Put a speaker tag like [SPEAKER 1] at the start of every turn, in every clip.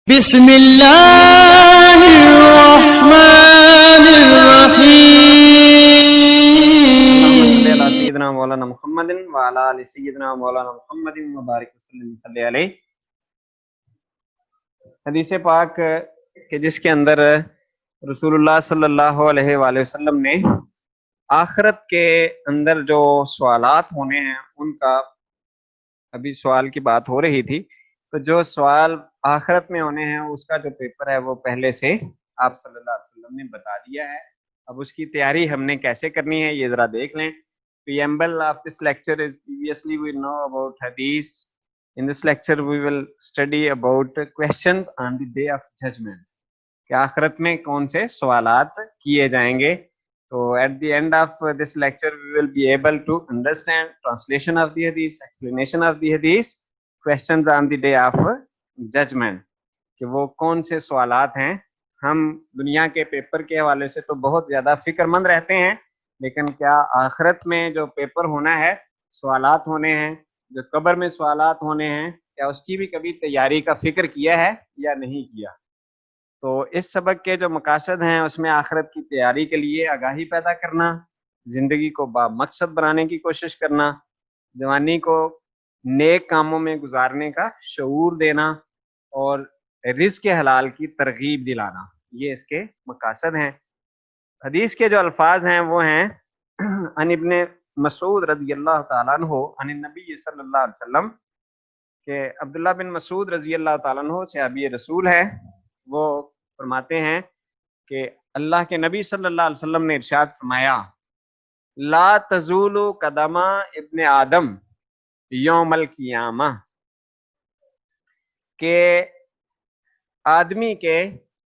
[SPEAKER 1] بسم اللہ الرحمن
[SPEAKER 2] اللهم صل على
[SPEAKER 1] الرحیم.
[SPEAKER 2] سيدنا مولانا محمد وعلى آل سيدنا مولانا محمد وبارك وسلم صلی علیہ. حدیث پاک کہ جس کے اندر رسول اللہ صلی اللہ علیہ وآلہ وسلم نے آخرت کے اندر جو سوالات ہونے ہیں ان کا ابھی سوال کی بات ہو رہی تھی، تو جو سوال آخرت میں ہونے ہیں اس کا جو پیپر ہے وہ پہلے سے آپ صلی اللہ علیہ وسلم نے بتا دیا ہے. اب اس کی تیاری ہم نے کیسے کرنی ہے یہ ذرا دیکھ لیں. Preamble of this lecture is previously we know about hadith. In this lecture we will study about questions on the day of judgment. کہ آخرت میں کون سے سوالات کیے جائیں گے. تو at the end of this lecture we will be able to understand translation of the hadith, explanation of the hadith, questions on the day of judgment. کہ وہ کون سے سوالات ہیں. ہم دنیا کے پیپر کے حوالے سے تو بہت زیادہ فکر مند رہتے ہیں، لیکن کیا آخرت میں جو پیپر ہونا ہے، سوالات ہونے ہیں، جو قبر میں سوالات ہونے ہیں، کیا اس کی بھی کبھی تیاری کا فکر کیا ہے یا نہیں کیا؟ تو اس سبق کے جو مقاصد ہیں اس میں آخرت کی تیاری کے لیے آگاہی پیدا کرنا، زندگی کو با مقصد بنانے کی کوشش کرنا، جوانی کو نیک کاموں میں گزارنے کا شعور دینا، اور رزق حلال کی ترغیب دلانا، یہ اس کے مقاصد ہیں. حدیث کے جو الفاظ ہیں وہ ہیں ان ابن مسعود رضی اللہ تعالیٰ عنہ عن النبی صلی اللہ علیہ وسلم، کہ عبداللہ بن مسعود رضی اللہ تعالیٰ عنہ صحابی رسول ہے. وہ فرماتے ہیں کہ اللہ کے نبی صلی اللہ علیہ وسلم نے ارشاد فرمایا، لا تزول قدم ابن آدم یوم القیامہ، کہ آدمی کے،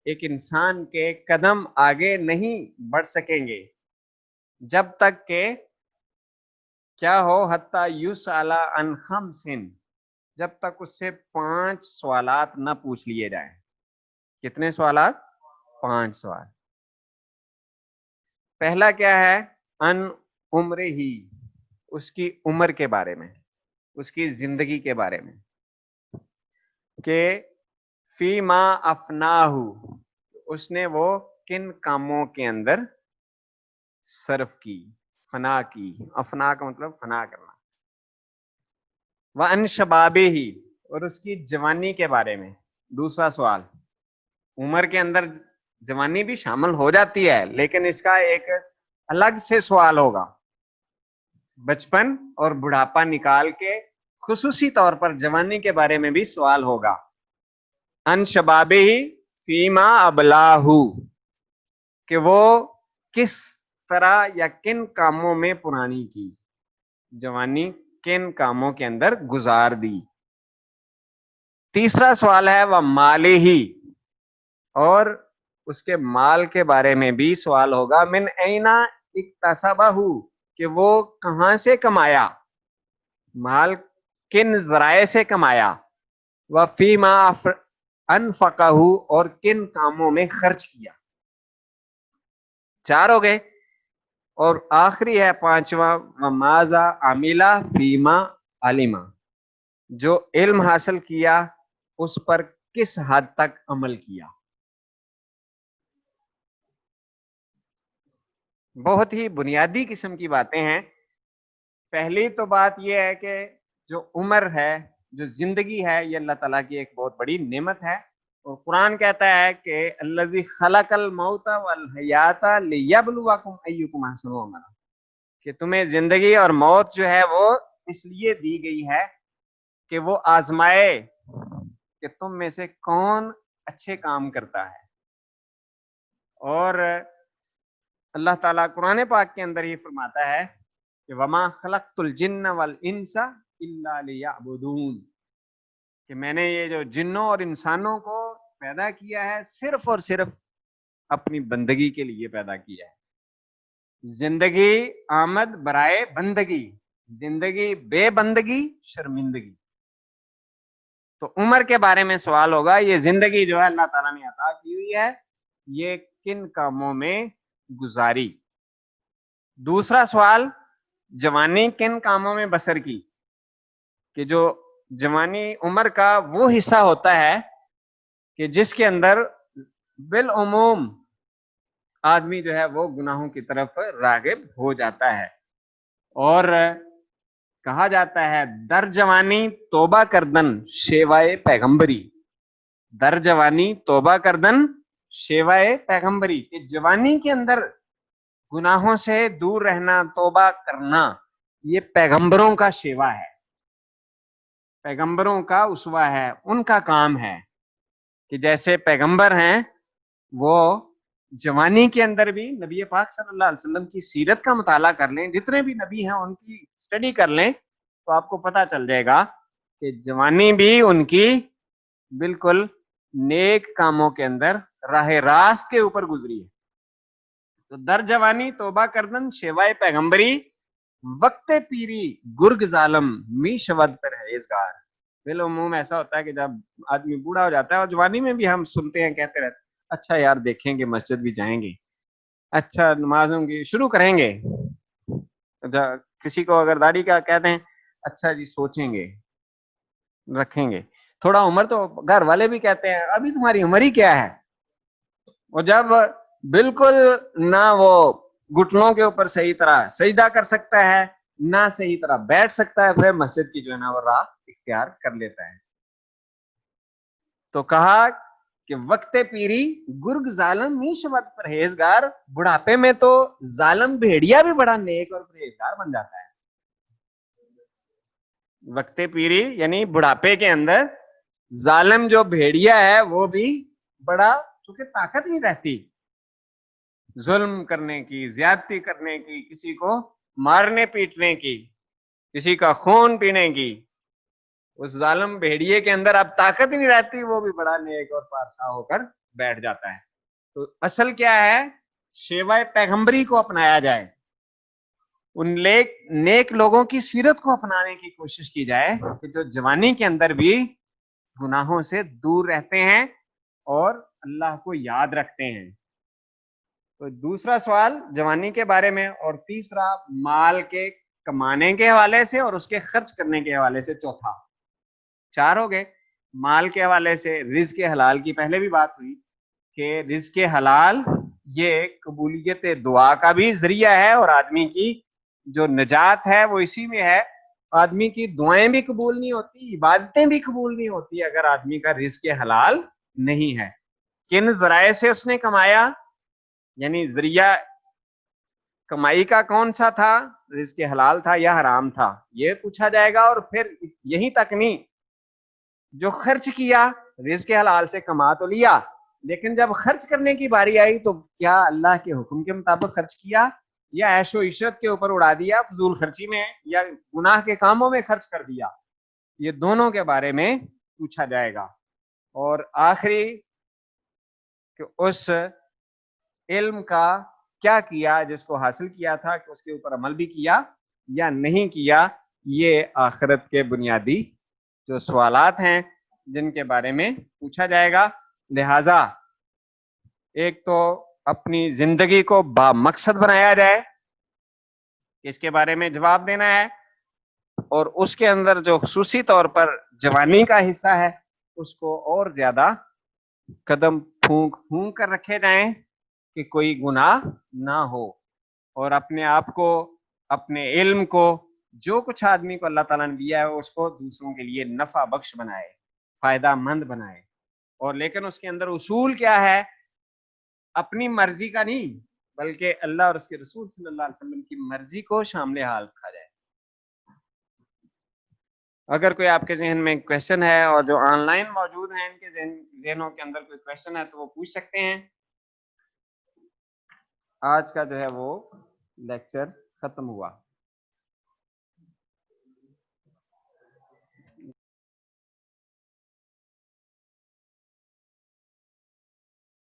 [SPEAKER 2] ایک انسان کے قدم آگے نہیں بڑھ سکیں گے جب تک کہ کیا ہو، حتی یسأل عن خمس، جب تک اس سے 5 سوالات نہ پوچھ لیے جائیں. کتنے سوالات؟ 5 سوال. پہلا کیا ہے؟ ان عمرہ ہی، اس کی عمر کے بارے میں، اس کی زندگی کے بارے میں، کہ فی ما افناہ، اس نے وہ کن کاموں کے اندر صرف کی، فنا کی. افنا کا مطلب فنا کرنا. وَأَنْ شَبَابِهِ، اور اس کی جوانی کے بارے میں. دوسرا سوال، عمر کے اندر جوانی بھی شامل ہو جاتی ہے لیکن اس کا ایک الگ سے سوال ہوگا. بچپن اور بڑھاپا نکال کے خصوصی طور پر جوانی کے بارے میں بھی سوال ہوگا. ان شبابہ فیما ابلاہ، کہ وہ کس طرح یا کن کاموں میں پرانی کی، جوانی کن کاموں کے اندر گزار دی. تیسرا سوال ہے وہ مالہ ہی، اور اس کے مال کے بارے میں بھی سوال ہوگا. من اینا اکتسبہ، کہ وہ کہاں سے کمایا، مال کن ذرائع سے کمایا. وفیما انفقہ، اور کن کاموں میں خرچ کیا. 4 ہو گئے. اور آخری ہے 5واں، وماذا عمل فیما علم، جو علم حاصل کیا اس پر کس حد تک عمل کیا. بہت ہی بنیادی قسم کی باتیں ہیں. پہلی تو بات یہ ہے کہ جو عمر ہے، جو زندگی ہے، یہ اللہ تعالیٰ کی ایک بہت بڑی نعمت ہے. اور قرآن کہتا ہے کہ الذی خلق الموت والحیات لیبلوکم ایکم احسن عملا، کہ تمہیں زندگی اور موت جو ہے وہ اس لیے دی گئی ہے کہ وہ آزمائے کہ تم میں سے کون اچھے کام کرتا ہے. اور اللہ تعالیٰ قرآن پاک کے اندر ہی فرماتا ہے کہ وما خلقت الجن والانس الا لیعبدون، کہ میں نے یہ جو جنوں اور انسانوں کو پیدا کیا ہے صرف اور صرف اپنی بندگی کے لیے پیدا کیا ہے. زندگی آمد برائے بندگی، زندگی بے بندگی شرمندگی. تو عمر کے بارے میں سوال ہوگا، یہ زندگی جو ہے اللہ تعالیٰ نے عطا کی ہوئی ہے، یہ کن کاموں میں گزاری. دوسرا سوال، جوانی کن کاموں میں بسر کی، کہ جو جوانی عمر کا وہ حصہ ہوتا ہے کہ جس کے اندر بالعموم آدمی جو ہے وہ گناہوں کی طرف راغب ہو جاتا ہے. اور کہا جاتا ہے در جوانی توبہ کردن شیوائے پیغمبری، در جوانی توبہ کردن شیوائے پیغمبری، کہ جوانی کے اندر گناہوں سے دور رہنا، توبہ کرنا، یہ پیغمبروں کا شیوا ہے، پیغمبروں کا اسوہ ہے، ان کا کام ہے. کہ جیسے پیغمبر ہیں وہ جوانی کے اندر بھی نبی پاک صلی اللہ علیہ وسلم کی سیرت کا مطالعہ کر لیں، جتنے بھی نبی ہیں ان کی اسٹڈی کر لیں تو آپ کو پتہ چل جائے گا کہ جوانی بھی ان کی بالکل نیک کاموں کے اندر راہ راست کے اوپر گزری ہے. تو در جوانی توبہ کردن شیوائے پیغمبری، وقت پیری گرگ ظالم می شود پرہیزگار. بالعموم ایسا ہوتا ہے کہ جب آدمی بوڑھا ہو جاتا ہے، اور جوانی میں بھی ہم سنتے ہیں، کہتے رہتے اچھا یار دیکھیں گے، مسجد بھی جائیں گے، اچھا نمازوں کی شروع کریں گے. کسی کو اگر داڑھی کا کہتے ہیں اچھا جی سوچیں گے، رکھیں گے. تھوڑا عمر تو گھر والے بھی کہتے ہیں ابھی تمہاری عمر ہی کیا ہے. اور جب بالکل نہ وہ گھٹنوں کے اوپر صحیح طرح سجدہ کر سکتا ہے، نہ صحیح طرح بیٹھ سکتا ہے، پھر مسجد کی جو ہے نا وہ راہ اختیار کر لیتا ہے. تو کہا کہ وقت پیری گرگ ظالم می شود پرہیزگار، بڑھاپے میں تو ظالم بھیڑیا بھی بڑا نیک اور پرہیزگار بن جاتا ہے. وقت پیری یعنی بڑھاپے کے اندر ظالم جو بھیڑیا ہے وہ بھی بڑا، چونکہ طاقت نہیں رہتی ظلم کرنے کی، زیادتی کرنے کی، کسی کو مارنے پیٹنے کی، کسی کا خون پینے کی، اس ظالم بھیڑیے کے اندر اب طاقت نہیں رہتی، وہ بھی بڑا نیک اور پارسا ہو کر بیٹھ جاتا ہے. تو اصل کیا ہے؟ شیوائے پیغمبری کو اپنایا جائے، ان نیک لوگوں کی سیرت کو اپنانے کی کوشش کی جائے کہ جو جوانی کے اندر بھی گناہوں سے دور رہتے ہیں اور اللہ کو یاد رکھتے ہیں. تو دوسرا سوال جوانی کے بارے میں، اور تیسرا مال کے کمانے کے حوالے سے اور اس کے خرچ کرنے کے حوالے سے. چوتھا، چار ہو گئے. مال کے حوالے سے رزق حلال کی پہلے بھی بات ہوئی کہ رزق حلال یہ قبولیت دعا کا بھی ذریعہ ہے، اور آدمی کی جو نجات ہے وہ اسی میں ہے. آدمی کی دعائیں بھی قبول نہیں ہوتی، عبادتیں بھی قبول نہیں ہوتی اگر آدمی کا رزق حلال نہیں ہے. کن ذرائع سے اس نے کمایا، یعنی ذریعہ کمائی کا کون سا تھا، رزق حلال تھا یا حرام تھا، یہ پوچھا جائے گا. اور پھر یہی تک نہیں، جو خرچ کیا رزق حلال سے کما تو لیا، لیکن جب خرچ کرنے کی باری آئی تو کیا اللہ کے حکم کے مطابق خرچ کیا، یا عیش و عشرت کے اوپر اڑا دیا، فضول خرچی میں، یا گناہ کے کاموں میں خرچ کر دیا. یہ دونوں کے بارے میں پوچھا جائے گا. اور آخری کہ اس علم کا کیا کیا جس کو حاصل کیا تھا، کہ اس کے اوپر عمل بھی کیا یا نہیں کیا. یہ آخرت کے بنیادی جو سوالات ہیں جن کے بارے میں پوچھا جائے گا. لہذا ایک تو اپنی زندگی کو با مقصد بنایا جائے، اس کے بارے میں جواب دینا ہے، اور اس کے اندر جو خصوصی طور پر جوانی کا حصہ ہے اس کو اور زیادہ قدم پھونک پھونک کر رکھے جائیں کہ کوئی گناہ نہ ہو، اور اپنے آپ کو، اپنے علم کو، جو کچھ آدمی کو اللہ تعالیٰ نے دیا ہے اس کو دوسروں کے لیے نفع بخش بنائے، فائدہ مند بنائے. اور لیکن اس کے اندر اصول کیا ہے؟ اپنی مرضی کا نہیں، بلکہ اللہ اور اس کے رسول صلی اللہ علیہ وسلم کی مرضی کو شامل حال رکھا جائے. اگر کوئی آپ کے ذہن میں کویشچن ہے، اور جو آن لائن موجود ہیں ان کے ذہنوں کے اندر کوئی کویشچن ہے تو وہ پوچھ سکتے ہیں. آج کا جو ہے وہ لیکچر ختم ہوا.